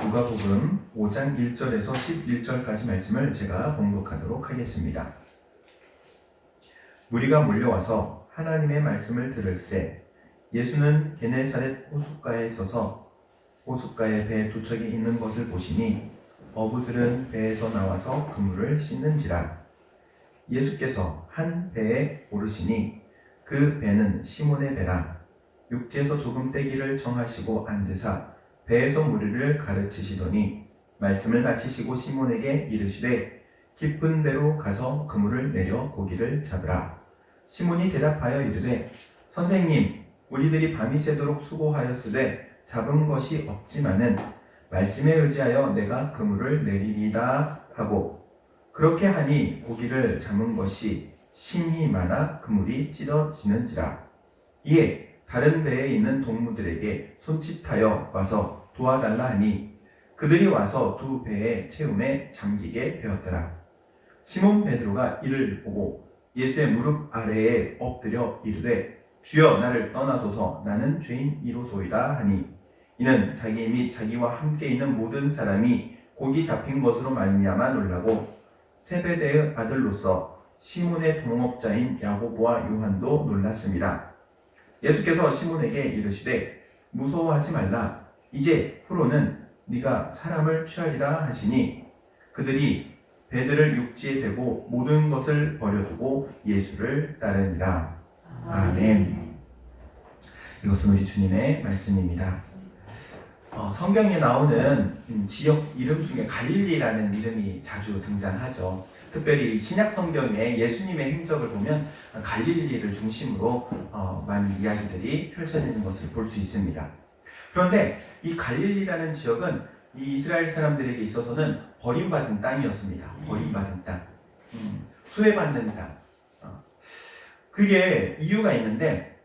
누가복음 5장 1절에서 11절까지 말씀을 제가 봉독하도록 하겠습니다. 무리가 몰려와서 하나님의 말씀을 들을새 예수는 게네사렛 호숫가에 서서 호숫가에 배 두 척이 있는 것을 보시니 어부들은 배에서 나와서 그물을 씻는지라. 예수께서 한 배에 오르시니 그 배는 시몬의 배라. 육지에서 조금 떼기를 정하시고 앉으사 배에서 무리를 가르치시더니 말씀을 마치시고 시몬에게 이르시되 깊은 데로 가서 그물을 내려 고기를 잡으라. 시몬이 대답하여 이르되 선생님, 우리들이 밤이 새도록 수고하였으되 잡은 것이 없지만은 말씀에 의지하여 내가 그물을 내리리다 하고 그렇게 하니 고기를 잡은 것이 심히 많아 그물이 찢어지는지라. 이에 다른 배에 있는 동무들에게 손짓하여 와서 도와달라 하니 그들이 와서 두 배의 채움에 잠기게 되었더라. 시몬 베드로가 이를 보고 예수의 무릎 아래에 엎드려 이르되 주여 나를 떠나소서 나는 죄인이로소이다 하니 이는 자기 및 자기와 함께 있는 모든 사람이 고기 잡힌 것으로 말미암아 놀라고 세베대의 아들로서 시몬의 동업자인 야고보와 요한도 놀랐습니다. 예수께서 시몬에게 이르시되 무서워하지 말라. 이제 후로는 네가 사람을 취하리라 하시니 그들이 배들을 육지에 대고 모든 것을 버려두고 예수를 따르니라. 아멘. 이것은 우리 주님의 말씀입니다. 성경에 나오는 지역 이름 중에 갈릴리라는 이름이 자주 등장하죠. 특별히 신약 성경에 예수님의 행적을 보면 갈릴리를 중심으로 많은 이야기들이 펼쳐지는 것을 볼 수 있습니다. 그런데 이 갈릴리라는 지역은 이 이스라엘 사람들에게 있어서는 버림받은 땅이었습니다. 버림받은 땅, 소외받는 땅. 그게 이유가 있는데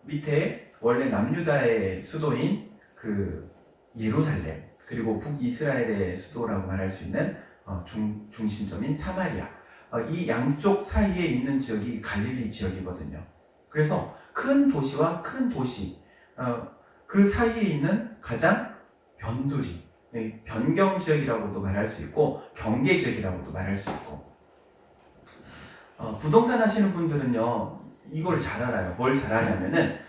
밑에 원래 남유다의 수도인 그 예루살렘, 그리고 북이스라엘의 수도라고 말할 수 있는 중심점인 사마리아, 이 양쪽 사이에 있는 지역이 갈릴리 지역이거든요. 그래서 큰 도시와 큰 도시, 그 사이에 있는 가장 변두리, 변경 지역이라고도 말할 수 있고 경계 지역이라고도 말할 수 있고, 부동산 하시는 분들은요 이걸 잘 알아요. 뭘 잘 아냐면은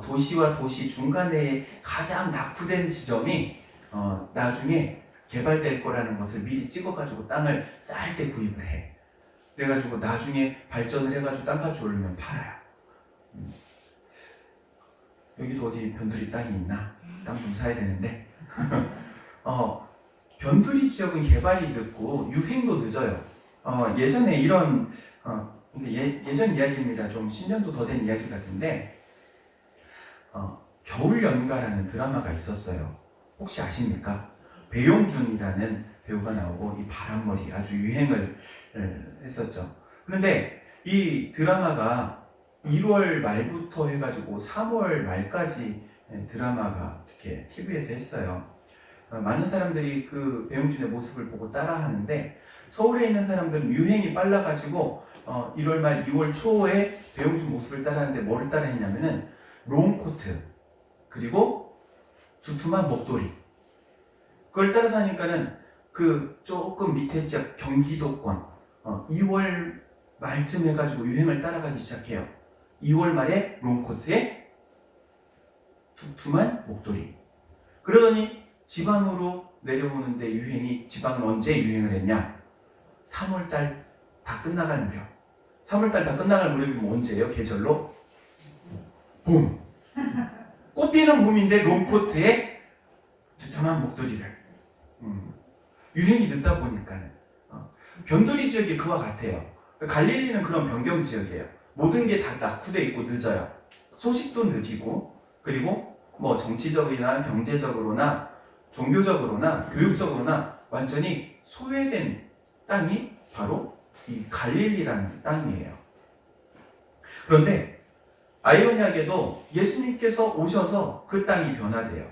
도시와 도시 중간에 가장 낙후된 지점이 나중에 개발될 거라는 것을 미리 찍어가지고 땅을 쌀 때 구입을 해. 그래가지고 나중에 발전을 해가지고 땅값이 오르면 팔아요. 여기도 어디 변두리 땅이 있나? 땅 좀 사야 되는데. 변두리 지역은 개발이 늦고 유행도 늦어요. 예전에 이런 예전 이야기입니다. 좀 10년도 더 된 이야기 같은데 겨울연가라는 드라마가 있었어요. 혹시 아십니까? 배용준이라는 배우가 나오고 이 바람머리 아주 유행을 했었죠. 그런데 이 드라마가 1월 말부터 해가지고 3월 말까지 드라마가 이렇게 TV에서 했어요. 많은 사람들이 그 배용준의 모습을 보고 따라하는데 서울에 있는 사람들은 유행이 빨라가지고 1월 말 2월 초에 배용준 모습을 따라하는데 뭐를 따라했냐면은 롱코트 그리고 두툼한 목도리, 그걸 따라서 하니까는 그 조금 밑에 지역 경기도권 2월 말쯤 해가지고 유행을 따라가기 시작해요. 2월 말에 롱코트에 두툼한 목도리. 그러더니 지방으로 내려오는데 유행이, 지방은 언제 유행을 했냐? 3월달 다 끝나갈 무렵. 3월달 다 끝나갈 무렵이면 언제예요? 계절로? 봄. 꽃피는 봄인데 롱코트에 두툼한 목도리를. 유행이 늦다 보니까는 변두리 지역이 그와 같아요. 갈릴리는 그런 변경 지역이에요. 모든 게 다 낙후돼 있고 늦어요. 소식도 느리고, 그리고 뭐 정치적이나 경제적으로나 종교적으로나 교육적으로나 완전히 소외된 땅이 바로 이 갈릴리라는 땅이에요. 그런데 아이러니하게도 예수님께서 오셔서 그 땅이 변화돼요.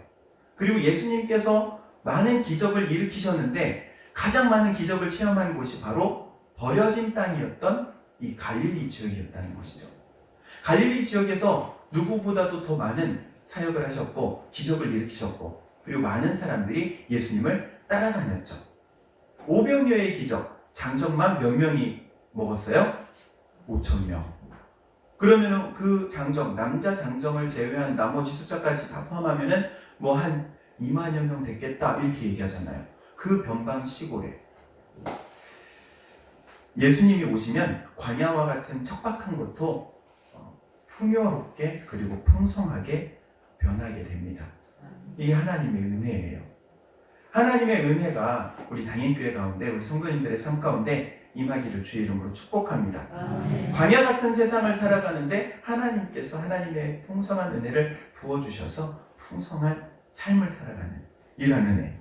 그리고 예수님께서 많은 기적을 일으키셨는데 가장 많은 기적을 체험한 곳이 바로 버려진 땅이었던 이 갈릴리 지역이었다는 것이죠. 갈릴리 지역에서 누구보다도 더 많은 사역을 하셨고 기적을 일으키셨고, 그리고 많은 사람들이 예수님을 따라다녔죠. 오병이어의 기적, 장정만 몇 명이 먹었어요? 5,000명. 그러면 그 장정, 남자 장정을 제외한 나머지 숫자까지 다 포함하면은 뭐 한 2만여 명 됐겠다 이렇게 얘기하잖아요. 그 변방 시골에 예수님이 오시면 광야와 같은 척박한 곳도 풍요롭게 그리고 풍성하게 변하게 됩니다. 이게 하나님의 은혜예요. 하나님의 은혜가 우리 당인교회 가운데 우리 성도님들의 삶 가운데 임하기를 주의 이름으로 축복합니다. 광야 같은 세상을 살아가는데 하나님께서 하나님의 풍성한 은혜를 부어주셔서 풍성한 삶을 살아가는 이런 은혜.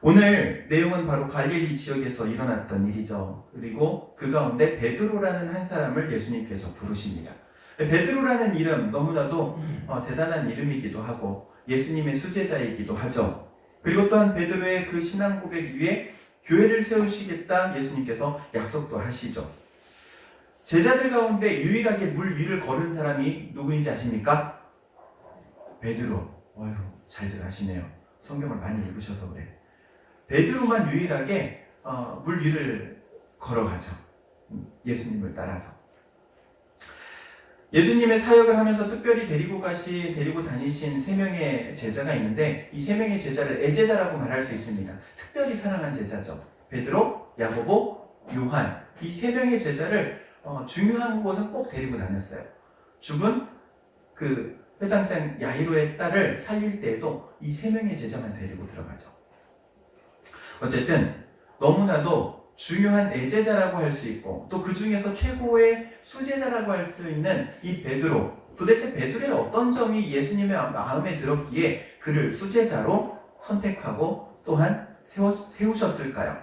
오늘 내용은 바로 갈릴리 지역에서 일어났던 일이죠. 그리고 그 가운데 베드로라는 한 사람을 예수님께서 부르십니다. 베드로라는 이름 너무나도 대단한 이름이기도 하고 예수님의 수제자이기도 하죠. 그리고 또한 베드로의 그 신앙 고백 위에 교회를 세우시겠다 예수님께서 약속도 하시죠. 제자들 가운데 유일하게 물 위를 걸은 사람이 누구인지 아십니까? 베드로. 어휴, 잘들 아시네요. 성경을 많이 읽으셔서 그래. 베드로만 유일하게 물 위를 걸어가죠. 예수님을 따라서. 예수님의 사역을 하면서 특별히 데리고 다니신 3명의 제자가 있는데 이 3명의 제자를 애제자라고 말할 수 있습니다. 특별히 사랑한 제자죠. 베드로, 야고보, 요한. 이 3명의 제자를 중요한 곳은 꼭 데리고 다녔어요. 죽은 그 회당장 야이로의 딸을 살릴 때에도 이 3명의 제자만 데리고 들어가죠. 어쨌든 너무나도 중요한 애제자라고 할 수 있고 또 그 중에서 최고의 수제자라고 할 수 있는 이 베드로, 도대체 베드로의 어떤 점이 예수님의 마음에 들었기에 그를 수제자로 선택하고 또한 세우셨을까요?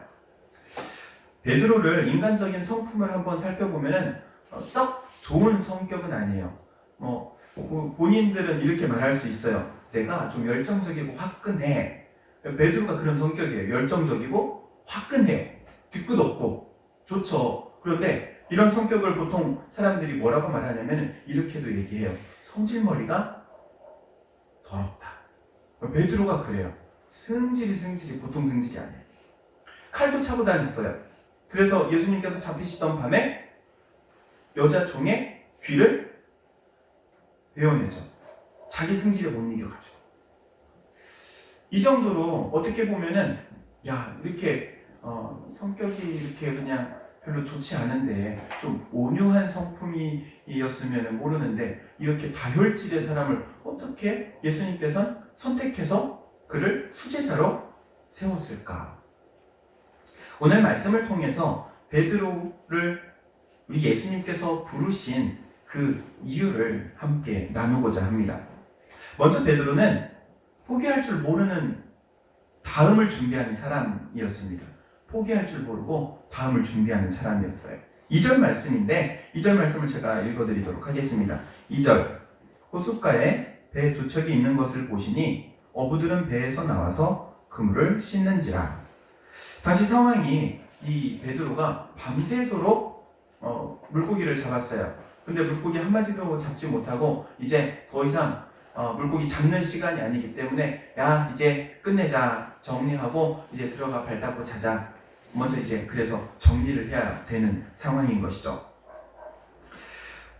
베드로를 인간적인 성품을 한번 살펴보면 썩 좋은 성격은 아니에요. 본인들은 이렇게 말할 수 있어요. 내가 좀 열정적이고 화끈해. 베드로가 그런 성격이에요. 열정적이고 화끈해요. 뒤끝없고 좋죠. 그런데 이런 성격을 보통 사람들이 뭐라고 말하냐면 이렇게도 얘기해요. 성질머리가 더럽다. 베드로가 그래요. 승질이 보통 승질이 아니에요. 칼도 차고 다녔어요. 그래서 예수님께서 잡히시던 밤에 여자 종의 귀를 베어내죠. 자기 승질에 못 이겨가지고. 이 정도로 어떻게 보면은 이렇게 성격이 이렇게 그냥 별로 좋지 않은데 좀 온유한 성품이었으면 모르는데 이렇게 다혈질의 사람을 어떻게 예수님께서는 선택해서 그를 수제자로 세웠을까? 오늘 말씀을 통해서 베드로를 우리 예수님께서 부르신 그 이유를 함께 나누고자 합니다. 먼저 베드로는 포기할 줄 모르는 다음을 준비하는 사람이었습니다. 포기할 줄 모르고 다음을 준비하는 사람이었어요. 2절 말씀인데 2절 말씀을 제가 읽어드리도록 하겠습니다. 2절 호숫가에 배 2척이 있는 것을 보시니 어부들은 배에서 나와서 그물을 씻는지라. 당시 상황이 이 베드로가 밤새도록 물고기를 잡았어요. 근데 물고기 한 마리도 잡지 못하고 이제 더 이상 물고기 잡는 시간이 아니기 때문에 이제 끝내자, 정리하고 이제 들어가 발 닦고 자자. 먼저 이제 그래서 정리를 해야 되는 상황인 것이죠.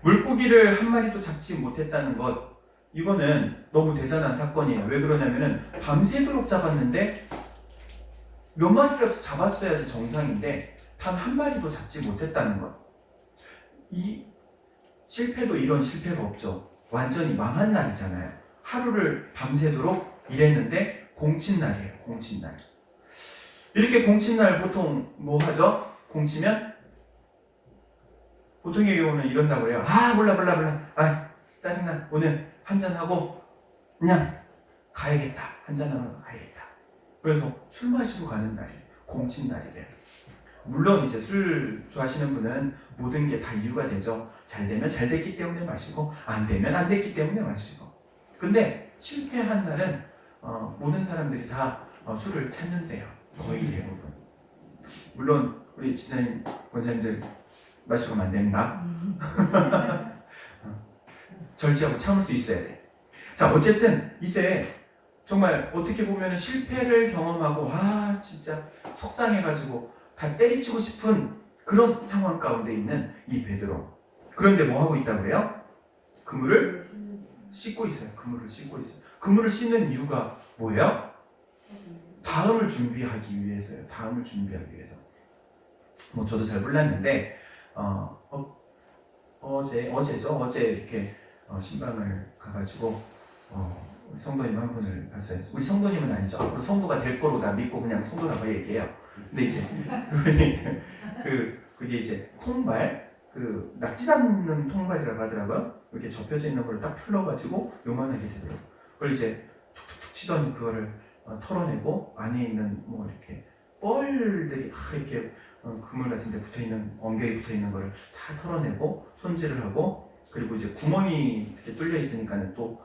물고기를 한 마리도 잡지 못했다는 것, 이거는 너무 대단한 사건이에요. 왜 그러냐면은 밤새도록 잡았는데 몇 마리라도 잡았어야지 정상인데 단 한 마리도 잡지 못했다는 것. 이 실패도 이런 실패가 없죠. 완전히 망한 날이잖아요. 하루를 밤새도록 일했는데 공친날이에요. 공친날. 이렇게 공친날 보통 뭐 하죠? 공치면 보통의 경우는 이런다고 그래요. 몰라. 짜증나. 오늘 한잔하고 그냥 가야겠다. 한잔하고 가야겠다. 그래서 술 마시고 가는 날이에요. 공친날이래요. 물론 이제 술 좋아하시는 분은 모든 게 다 이유가 되죠. 잘 되면 잘 됐기 때문에 마시고 안 되면 안 됐기 때문에 마시고. 근데 실패한 날은 모든 사람들이 다 술을 찾는데요. 거의 대부분. 물론 우리 지사님, 권사님들 마시고 하면 안 됩니다. 절제하고 참을 수 있어야 돼. 자, 어쨌든 이제 정말 어떻게 보면 실패를 경험하고 진짜 속상해가지고 다 때리치고 싶은 그런 상황 가운데 있는 이 베드로. 그런데 뭐 하고 있다고 그래요? 그물을 씻고 있어요. 그물을 씻고 있어요. 그물을 씻는 이유가 뭐예요? 다음을 준비하기 위해서요. 다음을 준비하기 위해서. 뭐 저도 잘 몰랐는데 어제 이렇게 신방을 가가지고 우리 성도님 한 분을 봤어요. 우리 성도님은 아니죠. 앞으로 성도가 될 거로 다 믿고 그냥 성도라고 얘기해요. 근데 이제 그게 이제 통발, 그 낙지 담는 통발이라고 하더라고요. 이렇게 접혀져 있는 걸 딱 풀러가지고 요만하게 되더라고요. 그걸 이제 툭툭툭 치더니 그거를 털어내고 안에 있는 뭐 이렇게 뻘들이 이렇게 그물 같은 데 붙어있는, 엉겨에 붙어있는 거를 다 털어내고 손질을 하고, 그리고 이제 구멍이 이렇게 뚫려 있으니까 또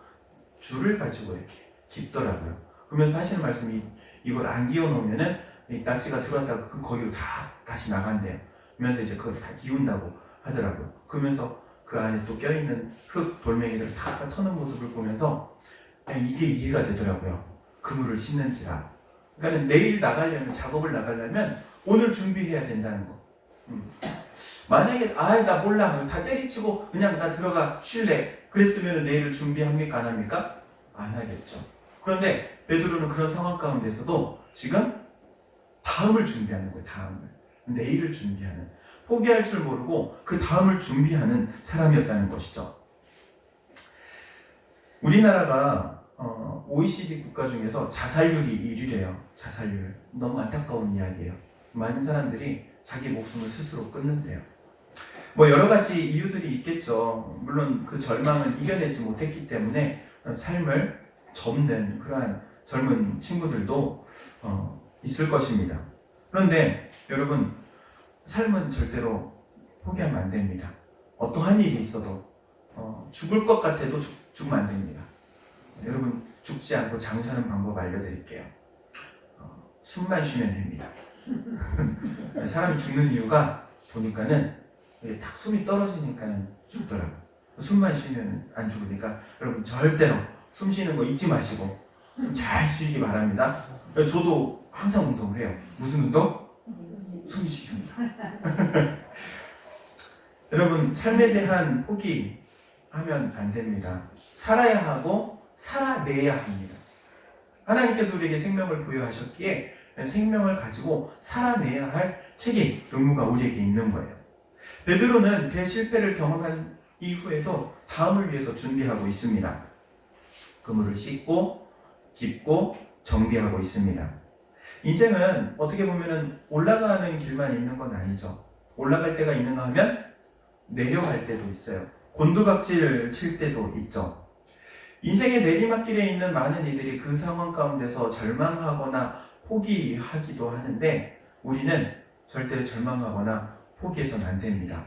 줄을 가지고 이렇게 깁더라고요. 그러면서 하시는 말씀이 이걸 안 기워 놓으면은 이 낙지가 들어왔다가 거기로 다시 나간대요. 그러면서 이제 그걸 다 기운다고 하더라고요. 그러면서 그 안에 또 껴있는 흙, 돌멩이를 다 터는 모습을 보면서 이게 이해가 되더라고요. 그물을 씻는지라. 그러니까 내일 작업을 나가려면 오늘 준비해야 된다는 거. 만약에 나 몰라 다 때리치고 그냥 나 들어가 쉴래 그랬으면 내일을 준비합니까? 안 합니까? 안 하겠죠. 그런데 베드로는 그런 상황 가운데서도 지금 다음을 준비하는 거예요. 다음을. 내일을 준비하는, 포기할 줄 모르고 그 다음을 준비하는 사람이었다는 것이죠. 우리나라가 OECD 국가 중에서 자살률이 1위래요. 자살률. 너무 안타까운 이야기예요. 많은 사람들이 자기 목숨을 스스로 끊는데요. 뭐 여러 가지 이유들이 있겠죠. 물론 그 절망을 이겨내지 못했기 때문에 삶을 접는 그러한 젊은 친구들도 있을 것입니다. 그런데 여러분, 삶은 절대로 포기하면 안 됩니다. 어떠한 일이 있어도 죽을 것 같아도 죽으면 안 됩니다. 여러분, 죽지 않고 장수하는 방법 알려드릴게요. 숨만 쉬면 됩니다. 사람이 죽는 이유가 보니까는 딱 숨이 떨어지니까는 죽더라고요. 숨만 쉬면 안 죽으니까 여러분 절대로 숨 쉬는 거 잊지 마시고 숨 잘 쉬기 바랍니다. 저도 항상 운동을 해요. 무슨 운동? 숨쉬기 운동. 여러분, 삶에 대한 포기하면 안 됩니다. 살아야 하고 살아내야 합니다. 하나님께서 우리에게 생명을 부여하셨기에 생명을 가지고 살아내야 할 책임, 의무가 우리에게 있는 거예요. 베드로는 대실패를 경험한 이후에도 다음을 위해서 준비하고 있습니다. 그물을 씻고 깁고 정비하고 있습니다. 인생은 어떻게 보면 올라가는 길만 있는 건 아니죠. 올라갈 때가 있는가 하면 내려갈 때도 있어요. 곤두박질 칠 때도 있죠. 인생의 내리막길에 있는 많은 이들이 그 상황 가운데서 절망하거나 포기하기도 하는데 우리는 절대 절망하거나 포기해서는 안 됩니다.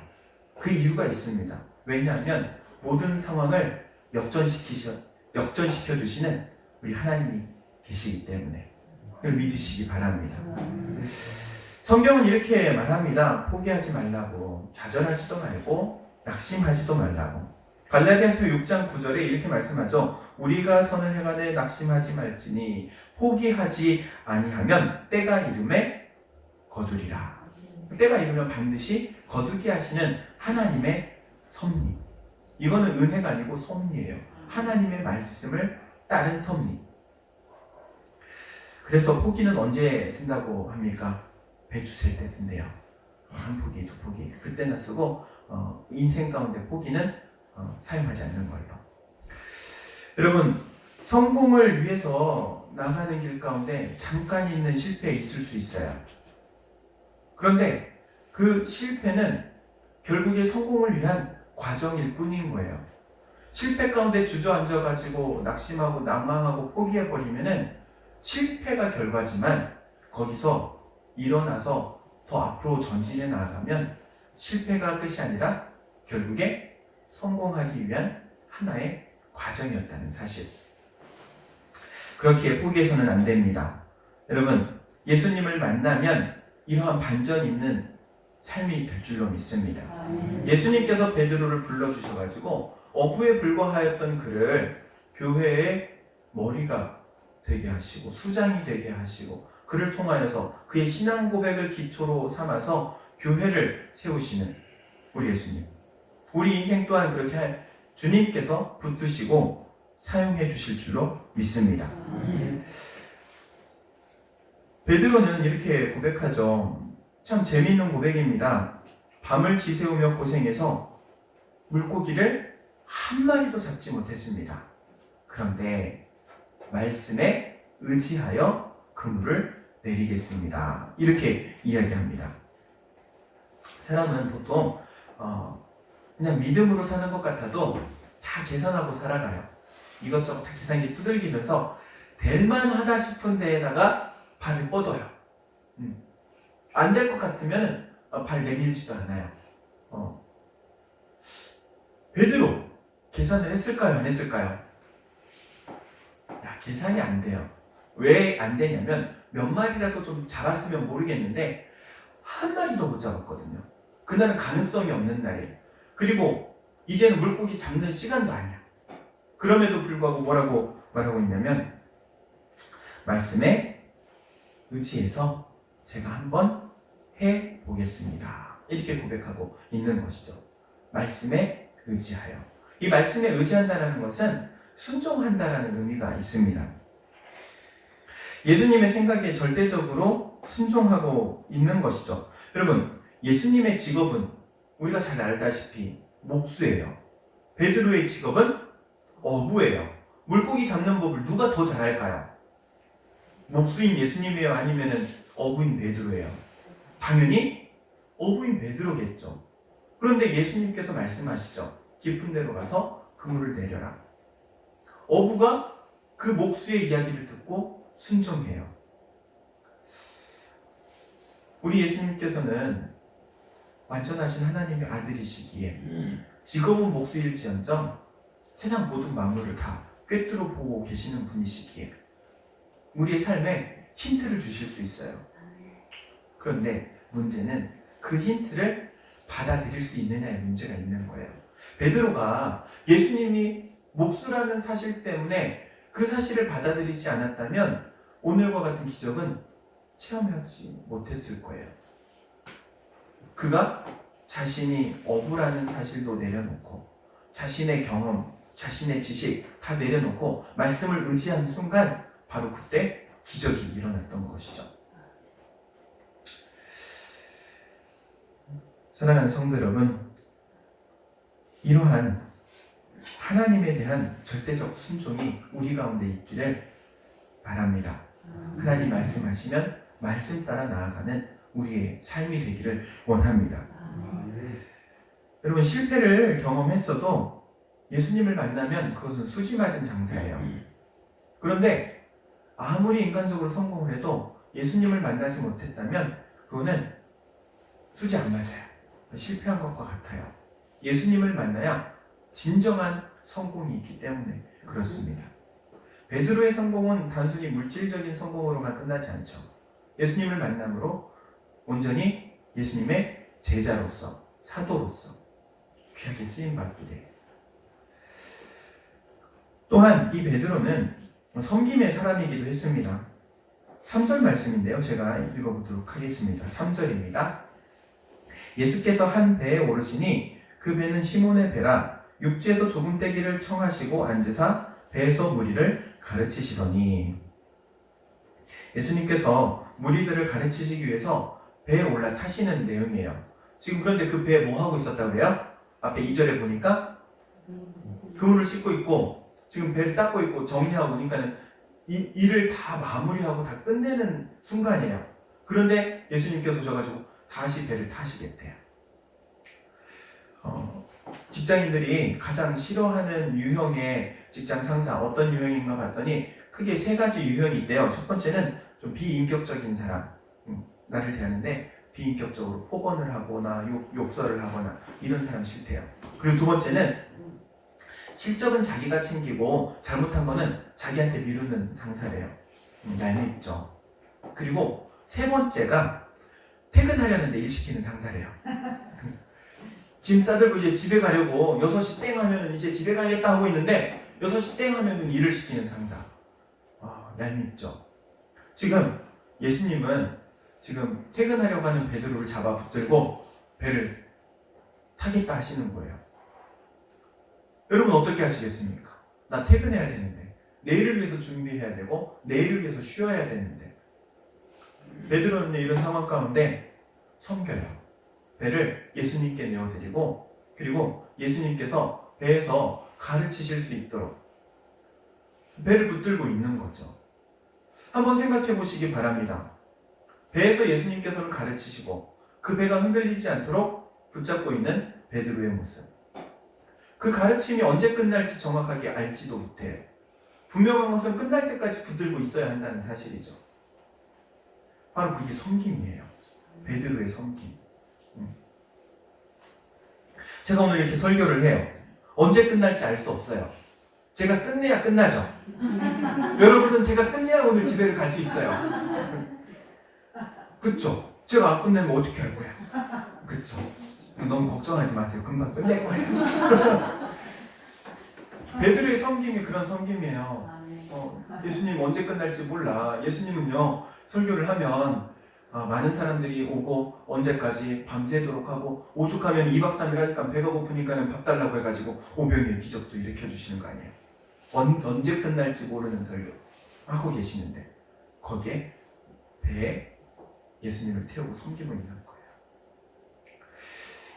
그 이유가 있습니다. 왜냐하면 모든 상황을 역전시켜 주시는 우리 하나님이 계시기 때문에 그걸 믿으시기 바랍니다. 성경은 이렇게 말합니다. 포기하지 말라고, 좌절하지도 말고 낙심하지도 말라고. 갈라디아서 6장 9절에 이렇게 말씀하죠. 우리가 선을 행하되 낙심하지 말지니 포기하지 아니하면 때가 이름에 거두리라. 때가 이르면 반드시 거두게 하시는 하나님의 섭리. 이거는 은혜가 아니고 섭리예요. 하나님의 말씀을 따른 섭리. 그래서 포기는 언제 쓴다고 합니까? 배추 셀 때 쓴대요. 한 포기, 두 포기. 그때나 쓰고 인생 가운데 포기는 사용하지 않는 걸로. 여러분, 성공을 위해서 나가는 길 가운데 잠깐 있는 실패 있을 수 있어요. 그런데 그 실패는 결국에 성공을 위한 과정일 뿐인 거예요. 실패 가운데 주저앉아가지고 낙심하고 낙망하고 포기해버리면은 실패가 결과지만 거기서 일어나서 더 앞으로 전진해 나아가면 실패가 끝이 아니라 결국에 성공하기 위한 하나의 과정이었다는 사실. 그렇게 포기해서는 안 됩니다. 여러분, 예수님을 만나면 이러한 반전 있는 삶이 될 줄로 믿습니다. 예수님께서 베드로를 불러주셔가지고 어부에 불과하였던 그를 교회의 머리가 되게 하시고 수장이 되게 하시고 그를 통하여서 그의 신앙 고백을 기초로 삼아서 교회를 세우시는 우리 예수님. 우리 인생 또한 그렇게 주님께서 붙드시고 사용해 주실 줄로 믿습니다. 베드로는 이렇게 고백하죠. 참 재미있는 고백입니다. 밤을 지새우며 고생해서 물고기를 한 마리도 잡지 못했습니다. 그런데 말씀에 의지하여 그물을 내리겠습니다. 이렇게 이야기합니다. 사람은 보통 그냥 믿음으로 사는 것 같아도 다 계산하고 살아가요. 이것저것 다 계산기 두들기면서 될 만하다 싶은 데에다가 발을 뻗어요. 안 될 것 같으면 발 내밀지도 않아요. 베드로 계산을 했을까요? 안 했을까요? 계산이 안 돼요. 왜 안 되냐면 몇 마리라도 좀 잡았으면 모르겠는데 한 마리도 못 잡았거든요. 그날은 가능성이 없는 날이에요. 그리고 이제는 물고기 잡는 시간도 아니야. 그럼에도 불구하고 뭐라고 말하고 있냐면 말씀에 의지해서 제가 한번 해보겠습니다. 이렇게 고백하고 있는 것이죠. 말씀에 의지하여. 이 말씀에 의지한다는 것은 순종한다는 의미가 있습니다. 예수님의 생각에 절대적으로 순종하고 있는 것이죠. 여러분, 예수님의 직업은 우리가 잘 알다시피 목수예요. 베드로의 직업은 어부예요. 물고기 잡는 법을 누가 더 잘할까요? 목수인 예수님이에요? 아니면 어부인 베드로예요? 당연히 어부인 베드로겠죠. 그런데 예수님께서 말씀하시죠. 깊은 데로 가서 그물을 내려라. 어부가 그 목수의 이야기를 듣고 순종해요. 우리 예수님께서는 완전하신 하나님의 아들이시기에 직업은 목수일지언정 세상 모든 만물을 다 꿰뚫어 보고 계시는 분이시기에 우리의 삶에 힌트를 주실 수 있어요. 그런데 문제는 그 힌트를 받아들일 수 있느냐의 문제가 있는 거예요. 베드로가 예수님이 목수라는 사실 때문에 그 사실을 받아들이지 않았다면 오늘과 같은 기적은 체험하지 못했을 거예요. 그가 자신이 어부라는 사실도 내려놓고 자신의 경험, 자신의 지식 다 내려놓고 말씀을 의지하는 순간 바로 그때 기적이 일어났던 것이죠. 사랑하는 성도 여러분, 이러한 하나님에 대한 절대적 순종이 우리 가운데 있기를 바랍니다. 하나님 말씀하시면 말씀 따라 나아가는 우리의 삶이 되기를 원합니다. 여러분, 실패를 경험했어도 예수님을 만나면 그것은 수지 맞은 장사예요. 그런데 아무리 인간적으로 성공을 해도 예수님을 만나지 못했다면 그거는 수지 안 맞아요. 실패한 것과 같아요. 예수님을 만나야 진정한 성공이 있기 때문에 그렇습니다. 베드로의 성공은 단순히 물질적인 성공으로만 끝나지 않죠. 예수님을 만남으로 온전히 예수님의 제자로서, 사도로서 귀하게 쓰임받게 돼요. 또한 이 베드로는 섬김의 사람이기도 했습니다. 3절 말씀인데요. 제가 읽어보도록 하겠습니다. 3절입니다. 예수께서 한 배에 오르시니 그 배는 시몬의 배라 육지에서 조금 떼기를 청하시고 앉으사 배에서 무리를 가르치시더니. 예수님께서 무리들을 가르치시기 위해서 배에 올라타시는 내용이에요. 지금 그런데 그 배에 뭐 하고 있었다고 그래요? 앞에 2절에 보니까 그물을 씻고 있고 지금 배를 닦고 있고 정리하고 보니까는 일을 다 마무리하고 다 끝내는 순간이에요. 그런데 예수님께서 오셔가지고 다시 배를 타시겠대요. 직장인들이 가장 싫어하는 유형의 직장 상사 어떤 유형인가 봤더니 크게 3가지 유형이 있대요. 첫 번째는 좀 비인격적인 사람, 나를 대하는데 비인격적으로 폭언을 하거나 욕설을 하거나 이런 사람 싫대요. 그리고 두 번째는 실적은 자기가 챙기고 잘못한 거는 자기한테 미루는 상사래요. 얄밉죠. 그리고 3번째가 퇴근하려는데 일 시키는 상사래요. 짐 싸들고 이제 집에 가려고 6시 땡 하면 이제 집에 가야겠다 하고 있는데 6시 땡 하면 일을 시키는 상사. 얄밉죠. 지금 예수님은 지금 퇴근하려고 하는 베드로를 잡아 붙들고 배를 타겠다 하시는 거예요. 여러분 어떻게 하시겠습니까? 나 퇴근해야 되는데, 내일을 위해서 준비해야 되고 내일을 위해서 쉬어야 되는데. 베드로는 이런 상황 가운데 섬겨요. 배를 예수님께 내어드리고, 그리고 예수님께서 배에서 가르치실 수 있도록 배를 붙들고 있는 거죠. 한번 생각해 보시기 바랍니다. 배에서 예수님께서는 가르치시고 그 배가 흔들리지 않도록 붙잡고 있는 베드로의 모습. 그 가르침이 언제 끝날지 정확하게 알지도 못해요. 분명한 것은 끝날 때까지 붙들고 있어야 한다는 사실이죠. 바로 그게 섬김이에요. 베드로의 섬김. 제가 오늘 이렇게 설교를 해요. 언제 끝날지 알 수 없어요. 제가 끝내야 끝나죠. 여러분은 제가 끝내야 오늘 집에 갈 수 있어요. 그쵸? 제가 안 끝내면 어떻게 할 거야? 그쵸? 너무 걱정하지 마세요. 금방 끝낼 거예요. 베드로의 섬김이 그런 섬김이에요. 예수님 언제 끝날지 몰라. 예수님은요, 설교를 하면 많은 사람들이 오고 언제까지 밤새도록 하고, 오죽하면 2박 3일 하니까 배가 고프니까는 밥 달라고 해가지고 오병이의 기적도 일으켜주시는 거 아니에요. 언제 끝날지 모르는 설교 하고 계시는데 거기에 배에 예수님을 태우고 섬기고 있는 거예요.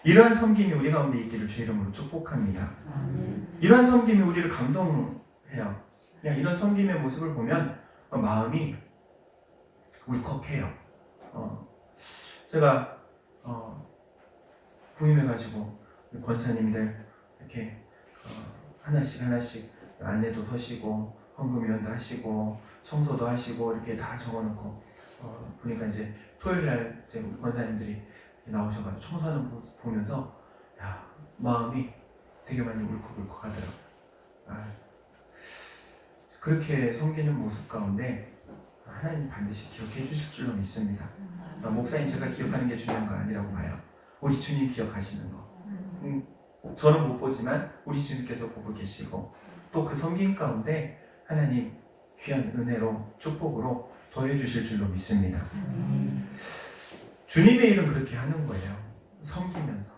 이러한 섬김이 우리 가운데 있기를 주의 이름으로 축복합니다. 이러한 섬김이 우리를 감동해요. 이런 섬김의 모습을 보면 마음이 울컥해요. 제가 부임해가지고 권사님들 이렇게 하나씩 안내도 서시고 헌금위원도 하시고 청소도 하시고 이렇게 다 적어놓고 보니까 이제 토요일날 이제 권사님들이 나오셔가지고 청소하는 모습 보면서 마음이 되게 많이 울컥울컥하더라고요. 그렇게 섬기는 모습 가운데 하나님 반드시 기억해 주실 줄로 믿습니다. 목사님 제가 기억하는 게 중요한 거 아니라고 봐요. 우리 주님 기억하시는 거. 저는 못 보지만 우리 주님께서 보고 계시고, 또 그 섬김 가운데 하나님 귀한 은혜로 축복으로 더해 주실 줄로 믿습니다. 주님의 일은 그렇게 하는 거예요. 섬기면서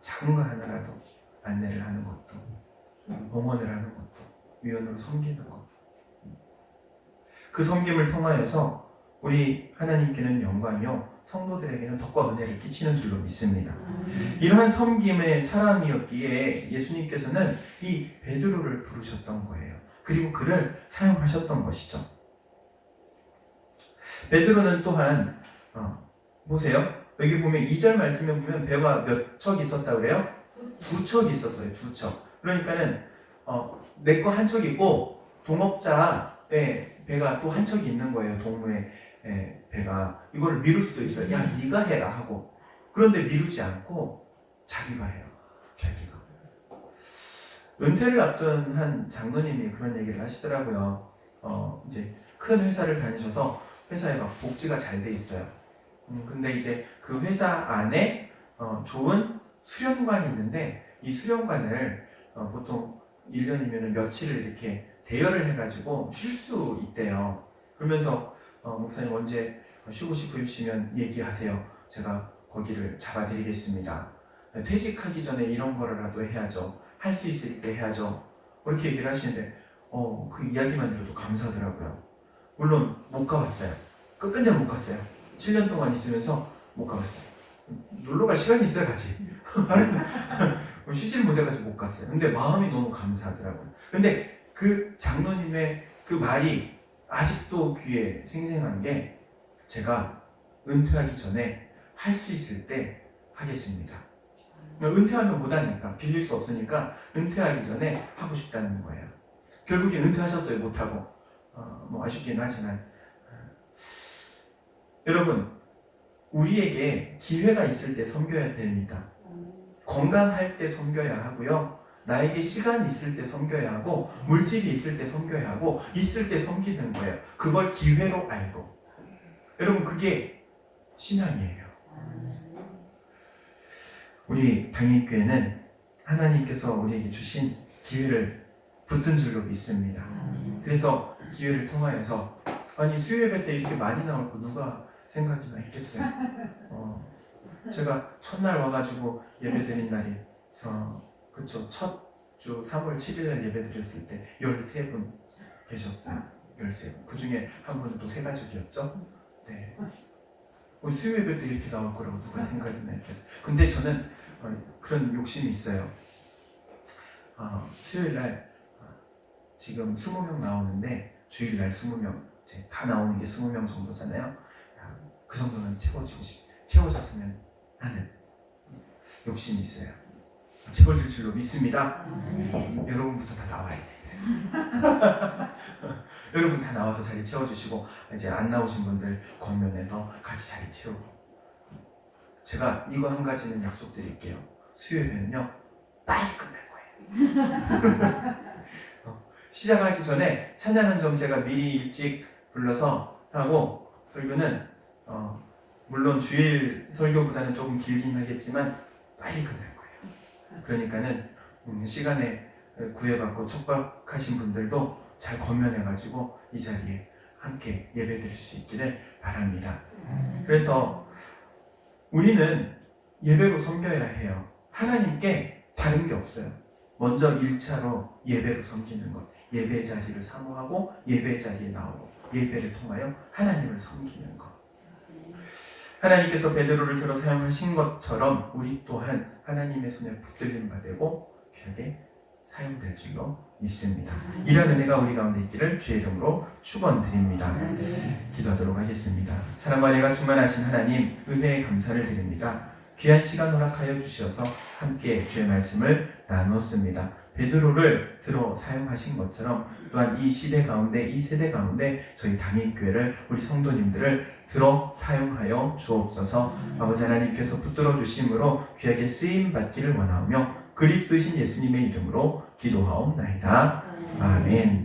작은 거 하나라도 안내를 하는 것도, 봉헌을 하는 것도, 위원으로 섬기는 것. 그 섬김을 통하여서 우리 하나님께는 영광이요 성도들에게는 덕과 은혜를 끼치는 줄로 믿습니다. 이러한 섬김의 사람이었기에 예수님께서는 이 베드로를 부르셨던 거예요. 그리고 그를 사용하셨던 것이죠. 베드로는 또한 보세요. 여기 보면 2절 말씀에 보면 배가 몇 척 있었다고 그래요? 2척 있었어요. 2척. 그러니까는 내 거 한 척 있고 동업자의 배가 또 한 척이 있는 거예요. 동무의 배가. 이거를 미룰 수도 있어요. 야, 네가 해라 하고. 그런데 미루지 않고 자기가 해요. 자기가. 은퇴를 앞둔 한 장로님이 그런 얘기를 하시더라고요. 이제 큰 회사를 다니셔서 회사에 막 복지가 잘 돼 있어요. 근데 이제 그 회사 안에 좋은 수련관이 있는데, 이 수련관을 보통 1년이면 며칠을 이렇게 대여를 해가지고 쉴 수 있대요. 그러면서 목사님 언제 쉬고 싶으시면 얘기하세요. 제가 거기를 잡아드리겠습니다. 퇴직하기 전에 이런 거라도 해야죠. 할 수 있을 때 해야죠. 그렇게 얘기를 하시는데 그 이야기만 들어도 감사하더라고요. 물론 못 가봤어요. 끝끝내 못 갔어요. 7년 동안 있으면서 못 가봤어요. 놀러 갈 시간이 있어야 가지. 쉬지를 못해가지고 못 갔어요. 근데 마음이 너무 감사하더라고요. 근데 그 장로님의 그 말이 아직도 귀에 생생한 게, 제가 은퇴하기 전에 할 수 있을 때 하겠습니다. 은퇴하면 못하니까, 빌릴 수 없으니까 은퇴하기 전에 하고 싶다는 거예요. 결국엔 은퇴하셨어요. 못하고. 뭐 아쉽긴 하지만. 여러분, 우리에게 기회가 있을 때 섬겨야 됩니다. 건강할 때 섬겨야 하고요. 나에게 시간이 있을 때 섬겨야 하고, 물질이 있을 때 섬겨야 하고, 있을 때 섬기는 거예요. 그걸 기회로 알고. 여러분, 그게 신앙이에요. 우리 당일교회는 하나님께서 우리에게 주신 기회를 붙든 줄로 믿습니다. 그래서 기회를 통하여서 아니 수요 예배 때 이렇게 많이 나올 거 누가 생각이나 했겠어요. 제가 첫날 와가지고 예배 드린 날이 그쵸 첫 주 3월 7일 날 예배 드렸을 때 13분 계셨어요. 13분. 그 중에 한 분은 또 새 가족이었죠. 네. 수요 예배 때 이렇게 나올 거라고 누가 생각이나 했겠어요. 근데 저는 그런 욕심이 있어요. 수요일 날 지금 20명 나오는데 주일날 20명 다 나오는 게 20명 정도잖아요. 그 정도는 채워졌으면 하는 욕심이 있어요. 채워질 줄로 믿습니다. 여러분부터 다 나와야 돼. 그래서 여러분 다 나와서 자리 채워주시고 이제 안 나오신 분들 겉면에서 같이 자리 채우고 제가 이거 한 가지는 약속드릴게요. 수요 예배는요 빨리 끝날 거예요. 시작하기 전에 찬양은 좀 제가 미리 일찍 불러서 하고 설교는 물론 주일 설교보다는 조금 길긴 하겠지만 빨리 끝날 거예요. 그러니까는 시간에 구애받고 촉박하신 분들도 잘 건면해가지고 이 자리에 함께 예배드릴 수 있기를 바랍니다. 그래서 우리는 예배로 섬겨야 해요. 하나님께 다른 게 없어요. 먼저 1차로 예배로 섬기는 것, 예배 자리를 사모하고 예배 자리에 나오고 예배를 통하여 하나님을 섬기는 것. 하나님께서 베드로를 들어 사용하신 것처럼 우리 또한 하나님의 손에 붙들림 받고 귀하게 사용될 줄로 믿습니다. 이런 은혜가 우리 가운데 있기를 주의 이름으로 축원드립니다. 기도하도록 하겠습니다. 사랑과 은혜가 충만하신 하나님, 은혜에 감사를 드립니다. 귀한 시간 허락하여 주셔서 함께 주의 말씀을 나누었습니다. 베드로를 들어 사용하신 것처럼 또한 이 시대 가운데, 이 세대 가운데 저희 담임교회를, 우리 성도님들을 들어 사용하여 주옵소서. 아버지 하나님께서 붙들어 주심으로 귀하게 쓰임 받기를 원하오며 그리스도이신 예수님의 이름으로 기도하옵나이다. 아멘.